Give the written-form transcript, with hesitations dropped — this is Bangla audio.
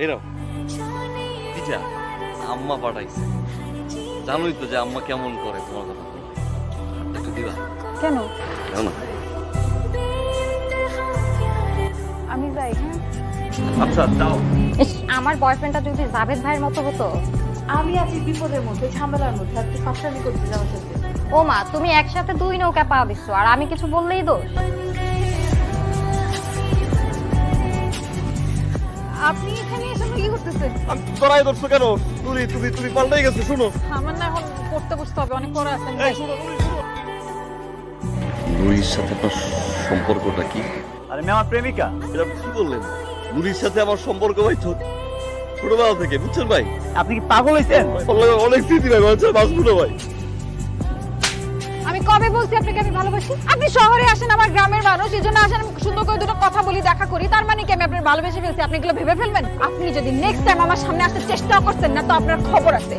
এরাও পিজা আম্মা পাঠাইছে। জানোই তো যে আম্মা কেমন করে তোমার কথা বলে। একটু দিবা? কেন? দাও না। আমি যাই। হ্যাঁ আচ্ছা দাও। আমার বয়ফ্রেন্ডটা যদি জাভেদ ভাইয়ের মতো হতো। আমি আছি বিপদের মধ্যে, ঝামেলার মধ্যে, আর তুই ফাঁসামি করতে যাওয়ার সাথে। ও মা, তুমি একসাথে 2 নৌকা পা দিচ্ছ আর আমি কিছু বললেই দোষ। আপনি এখানে এসে কি করতেছেন? তোরাই ধরছো কেন? তুমি পাল্টাই গেছো। শুনো, আমার না এখন পড়তে বসতে হবে, অনেক পড়া আছে। নুরির সাথে আপনার সম্পর্কটা কি? আরে মেয়ে আমার প্রেমিকা। এটা কি বললেন? নুরির সাথে আমার সম্পর্ক ভাই তো ছোটবেলা থেকে, বুঝছেন ভাই? আপনি কি পাগল হয়েছেন? অনেক স্মৃতি ভাই, বলছেন বাঁচবো না ভাই। আমি কবে বলছি আপনাকে আমি ভালোবাসি? আপনি শহরে আসেন, আমার গ্রামের মানুষ, এই জন্য আসেন, আমি সুন্দর করে দুটো কথা বলি, দেখা করি, তার মানে কি আমি আপনার ভালোবেসে ফেলছি? আপনি এগুলো ভেবে ফেলবেন? আপনি যদি নেক্সট টাইম আমার সামনে আসার চেষ্টা করছেন না, তো আপনার খবর আছে।